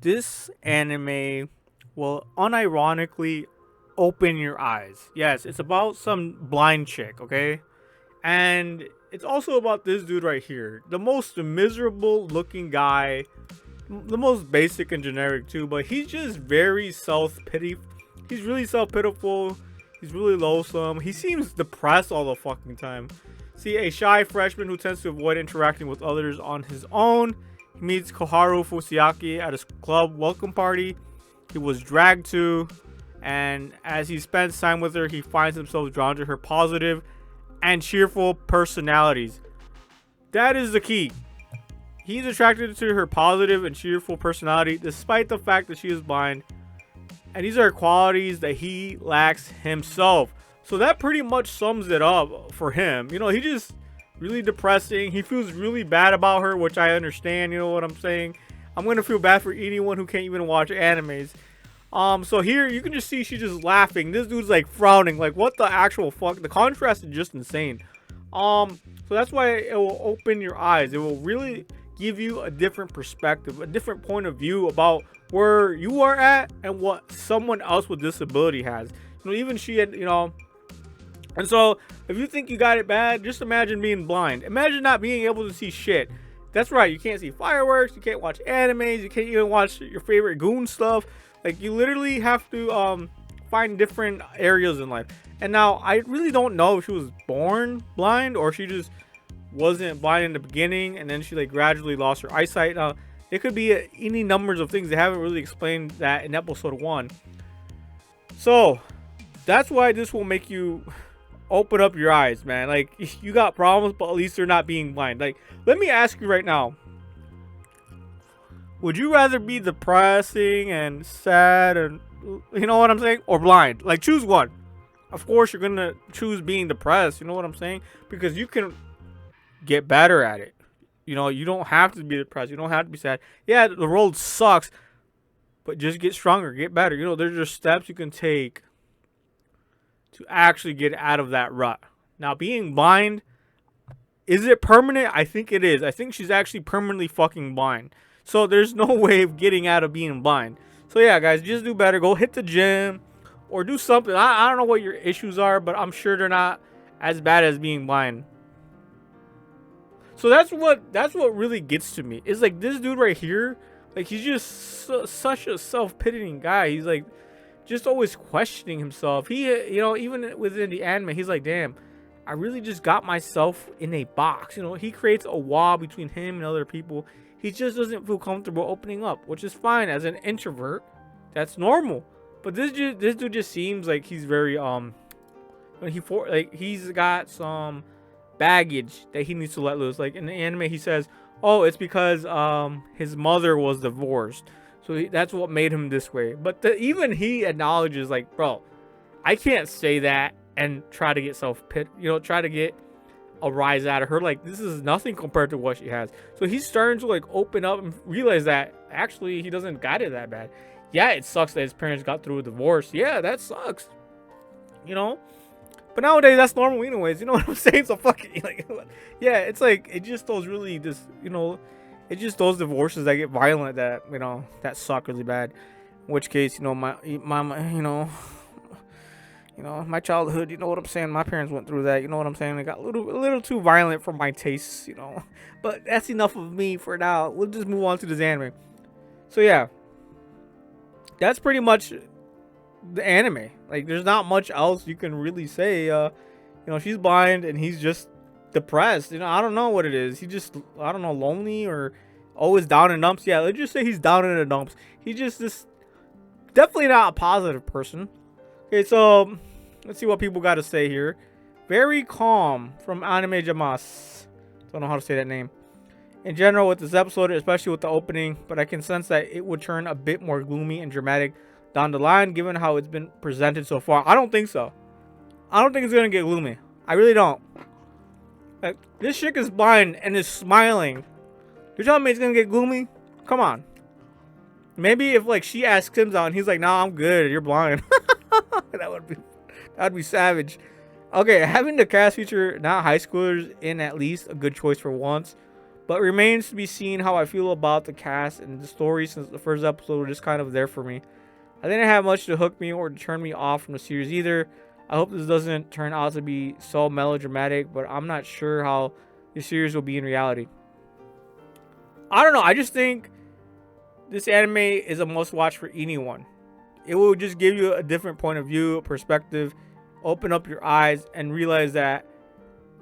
this anime will unironically open your eyes. Yes, it's about some blind chick, okay? And it's also about this dude right here. The most miserable looking guy. The most basic and generic too, but he's just very self-pity. He's really self-pitiful. He's really loathsome. He seems depressed all the fucking time. See, a shy freshman who tends to avoid interacting with others on his own. He meets Koharu Fusiaki at his club welcome party he was dragged to, and as he spends time with her, he finds himself drawn to her positive and cheerful personalities. That is the key. He's attracted to her positive and cheerful personality despite the fact that she is blind, and these are qualities that he lacks himself. So that pretty much sums it up for him. You know, he just really depressing. He feels really bad about her, which I understand. You know what I'm saying? I'm gonna feel bad for anyone who can't even watch animes. So here you can just see she's just laughing. This dude's like frowning, like what the actual fuck. The contrast is just insane. So that's why it will open your eyes. It will really give you a different perspective, a different point of view about where you are at and what someone else with disability has. You know, even she had, you know. And so if you think you got it bad, just imagine being blind. Imagine not being able to see shit. That's right, you can't see fireworks, you can't watch animes, you can't even watch your favorite goon stuff. Like, you literally have to find different areas in life. And now I really don't know if she was born blind or she just wasn't blind in the beginning and then she like gradually lost her eyesight. Now it could be any numbers of things. They haven't really explained that in episode 1. So that's why this will make you open up your eyes, man. Like, you got problems, but at least they're not being blind. Like, let me ask you right now, would you rather be depressing and sad and, you know what I'm saying, or blind? Like, choose one. Of course you're gonna choose being depressed, you know what I'm saying, because you can get better at it. You know, you don't have to be depressed, you don't have to be sad. Yeah, the road sucks, but just get stronger, get better. You know, there's just steps you can take to actually get out of that rut. Now, being blind, is it permanent? I think it is. I think she's actually permanently fucking blind. So there's no way of getting out of being blind. So yeah, guys, just do better. Go hit the gym or do something. I don't know what your issues are, but I'm sure they're not as bad as being blind. So that's what really gets to me. It's like this dude right here, like he's just such a self-pitying guy. He's like just always questioning himself. He, you know, even within the anime, he's like, damn, I really just got myself in a box. You know, he creates a wall between him and other people. He just doesn't feel comfortable opening up, which is fine as an introvert. That's normal. But this dude just seems like he's very he's got some baggage that he needs to let loose. Like in the anime, he says, "Oh, it's because his mother was divorced, so that's what made him this way." But even he acknowledges, like, bro, I can't say that and try to get try to get a rise out of her. Like, this is nothing compared to what she has. So he's starting to like open up and realize that actually he doesn't got it that bad. Yeah, it sucks that his parents got through a divorce. Yeah, that sucks. You know? But nowadays that's normal anyways. You know what I'm saying? So fuck it. Like, yeah, it's like it just those really it's just those divorces that get violent that, you know, that suck really bad. In which case, you know, my my childhood, you know what I'm saying? My parents went through that, you know what I'm saying? They got a little too violent for my tastes, you know. But that's enough of me for now. We'll just move on to this anime. So yeah, that's pretty much the anime. Like, there's not much else you can really say. You know, she's blind and he's just depressed. You know, I don't know what it is. He just, I don't know, lonely or always down in dumps. Yeah, let's just say he's down in the dumps. He's just this definitely not a positive person. Okay, so let's see what people got to say here. Very calm from Anime Jamas. Don't know how to say that name. In general, with this episode, especially with the opening, but I can sense that it would turn a bit more gloomy and dramatic down the line, given how it's been presented so far. I don't think so. I don't think it's gonna get gloomy. I really don't. Like, this chick is blind and is smiling. You're telling me it's gonna get gloomy? Come on. Maybe if like she asks him out and he's like, "Nah, I'm good. You're blind." That'd be savage. Okay, having the cast feature not high schoolers in at least a good choice for once. but remains to be seen how I feel about the cast and the story, since the first episode was just kind of there for me. I didn't have much to hook me or to turn me off from the series either. I hope this doesn't turn out to be so melodramatic, but I'm not sure how the series will be in reality. I don't know. I just think this anime is a must-watch for anyone. It will just give you a different point of view, perspective, open up your eyes, and realize that,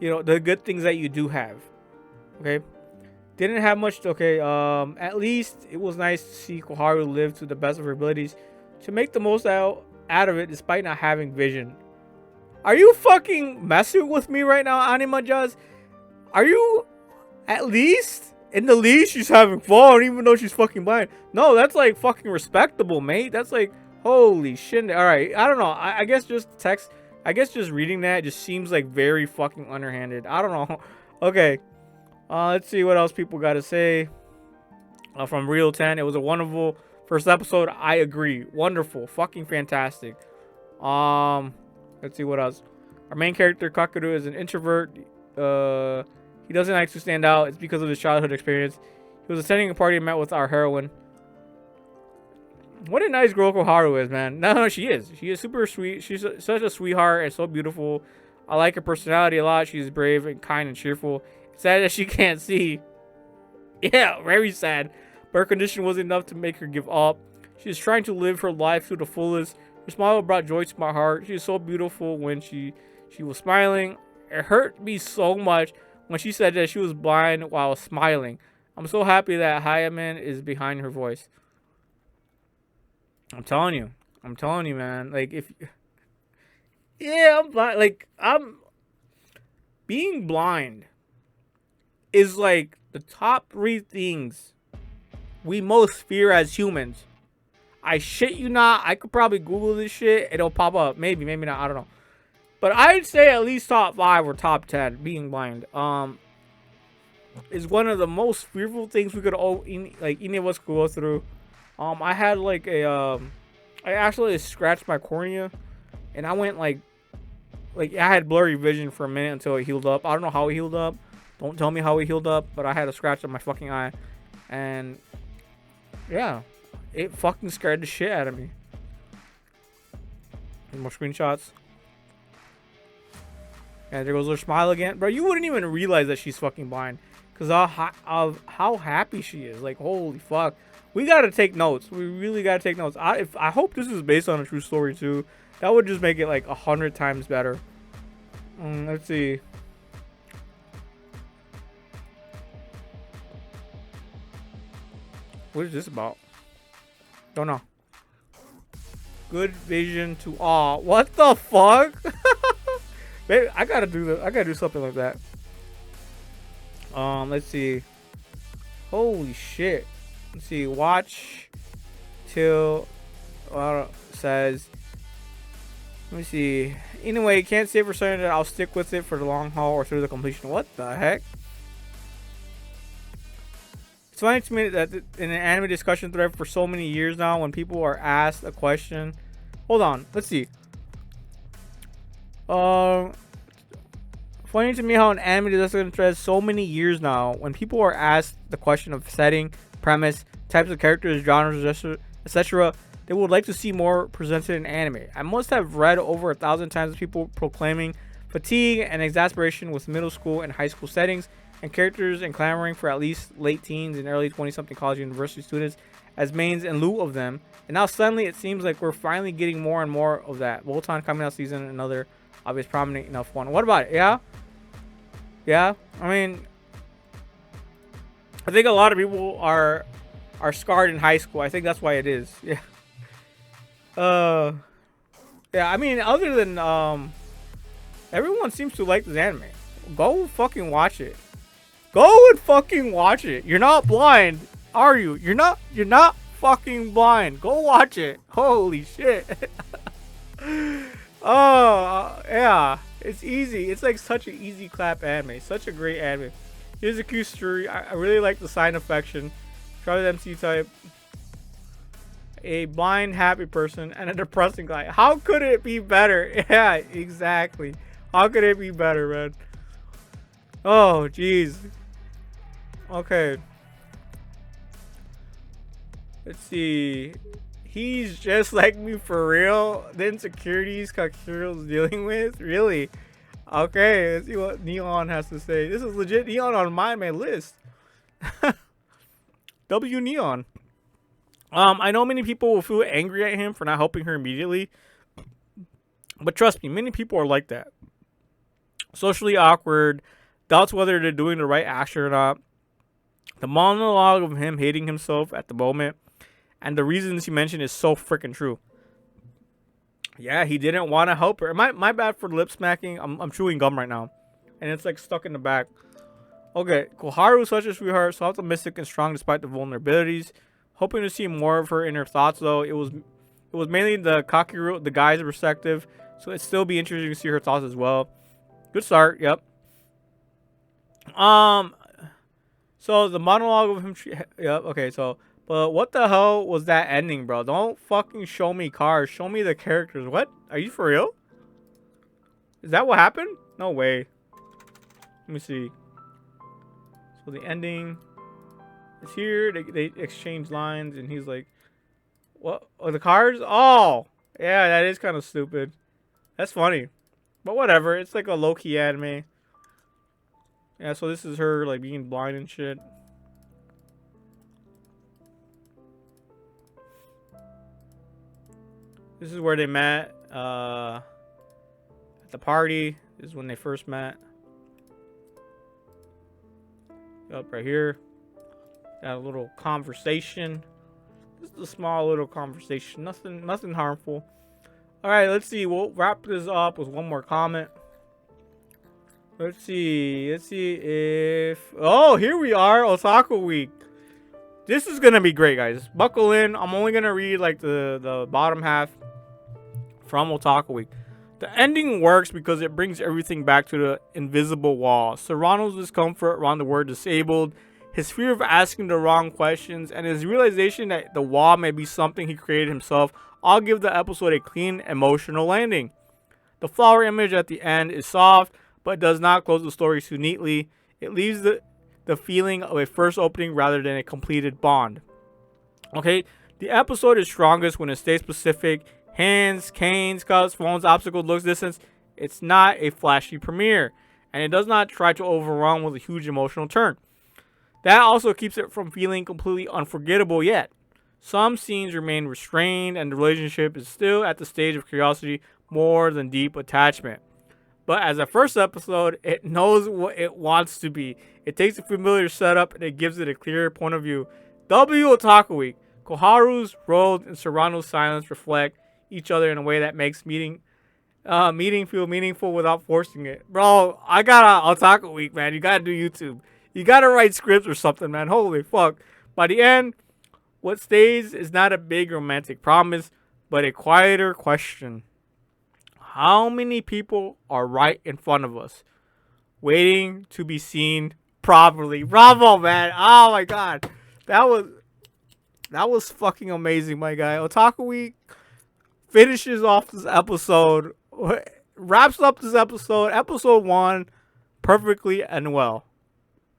you know, the good things that you do have. Okay? Didn't have much to, okay, at least it was nice to see Koharu live to the best of her abilities to make the most out of it despite not having vision. Are you fucking messing with me right now, Anima Jazz? Are you at least? In the least, she's having fun even though she's fucking blind. No, that's like fucking respectable, mate. That's like, holy shit. Alright, I don't know. I guess just text, I guess just reading that just seems like very fucking underhanded. I don't know. Okay. Let's see what else people got to say. From Real 10, it was a wonderful first episode. I agree. Wonderful. Fucking fantastic. Let's see what else. Our main character, Kakeru, is an introvert. He doesn't like to stand out. It's because of his childhood experience. He was attending a party and met with our heroine. What a nice girl Koharu is, man. No, she is. She is super sweet. She's such a sweetheart and so beautiful. I like her personality a lot. She's brave and kind and cheerful. It's sad that she can't see. Yeah, very sad. But her condition was enough to make her give up. She is trying to live her life to the fullest. Her smile brought joy to my heart. She is so beautiful when she was smiling. It hurt me so much when she said that she was blind while smiling. I'm so happy that Hayaman is behind her voice. I'm telling you, man. Like, if, yeah, I'm blind. Like, being blind is like the top 3 things we most fear as humans. I shit you not. I could probably Google this shit. It'll pop up. Maybe not. I don't know. But I'd say at least top 5 or top 10. Being blind, is one of the most fearful things we could all, like, any of us could go through. I had like a, I actually scratched my cornea, and I went like I had blurry vision for a minute until it healed up. I don't know how it healed up. Don't tell me how it healed up, but I had a scratch on my fucking eye, and yeah, it fucking scared the shit out of me. More screenshots. And there goes her smile again. Bro, you wouldn't even realize that she's fucking blind because of how happy she is. Like, holy fuck. We gotta take notes. We really gotta take notes. I hope this is based on a true story too. That would just make it like 100 times better. Let's see. What is this about? Don't know. Good vision to all. What the fuck? Maybe I gotta do that. I gotta do something like that. Let's see. Holy shit. Let's see. Watch till says. Let me see. Anyway, can't say for certain that I'll stick with it for the long haul or through the completion. What the heck? It's funny to me that in an anime discussion thread for so many years now, when people are asked a question. Hold on. Let's see. Funny to me how an anime discussion thread so many years now, when people are asked the question of setting, premise, types of characters, genres, etc., they would like to see more presented in anime. I must have read over 1,000 times people proclaiming fatigue and exasperation with middle school and high school settings, and characters and clamoring for at least late teens and early 20-something college and university students as mains in lieu of them. And now suddenly it seems like we're finally getting more and more of that. Voltan coming out season, another obvious prominent enough one. What about it? Yeah. I mean, I think a lot of people are scarred in high school. I think that's why it is. Yeah. Yeah. I mean, other than everyone seems to like this anime. Go fucking watch it. Go and fucking watch it. You're not blind, are you? You're not fucking blind. Go watch it. Holy shit. Oh, yeah. It's easy. It's like such an easy clap anime. Such a great anime. Here's a cute story. I really like the sign affection. Charlie MC type. A blind happy person and a depressing guy. How could it be better? Yeah, exactly. How could it be better, man? Oh, jeez. Okay. Let's see. He's just like me for real. The insecurities Kakeru's dealing with? Really? Okay, let's see what Neon has to say. This is legit Neon on my list. W Neon. I know many people will feel angry at him for not helping her immediately. But trust me, many people are like that. Socially awkward, doubts whether they're doing the right action or not. The monologue of him hating himself at the moment and the reasons he mentioned is so freaking true. Yeah, he didn't want to help her. My bad for lip smacking. I'm chewing gum right now. And it's like stuck in the back. Okay, Koharu is such a sweetheart, so optimistic and strong despite the vulnerabilities. Hoping to see more of her inner thoughts though. It was mainly the Kakeru, the guy's perspective. So it'd still be interesting to see her thoughts as well. Good start, yep. So the monologue of him, yep, okay, so, but what the hell was that ending, bro? Don't fucking show me cars, show me the characters. What? Are you for real? Is that what happened? No way. Let me see. So the ending is here, they exchange lines, and he's like, what? Oh, the cars? Oh! Yeah, that is kind of stupid. That's funny. But whatever, it's like a low-key anime. Yeah, so this is her, like, being blind and shit. This is where they met, at the party. This is when they first met. Up right here. Got a little conversation. Just a small little conversation. Nothing harmful. Alright, let's see. We'll wrap this up with one more comment. Let's see if... Oh, here we are. Otaku Week. This is going to be great, guys. Buckle in. I'm only going to read, like, the bottom half from Otaku Week. The ending works because it brings everything back to the invisible wall. Serrano's discomfort around the word disabled, his fear of asking the wrong questions, and his realization that the wall may be something he created himself all give the episode a clean, emotional landing. The flower image at the end is soft, but does not close the story too neatly. It leaves the feeling of a first opening rather than a completed bond. Okay, the episode is strongest when it stays specific. Hands, canes, cuts, phones, obstacles, looks, distance. It's not a flashy premiere, and it does not try to overwhelm with a huge emotional turn. That also keeps it from feeling completely unforgettable yet. Some scenes remain restrained, and the relationship is still at the stage of curiosity more than deep attachment. But as a first episode, it knows what it wants to be. It takes a familiar setup and it gives it a clear point of view. W Otaku Week. Koharu's role and Serrano's silence reflect each other in a way that makes meeting feel meaningful without forcing it. Bro, I got a Otaku Week, man. You gotta do YouTube. You gotta write scripts or something, man. Holy fuck. By the end, what stays is not a big romantic promise, but a quieter question. How many people are right in front of us, waiting to be seen properly? Bravo, man. Oh my god. That was fucking amazing, my guy. Otaku Week finishes off this episode, wraps up this episode 1, perfectly and well.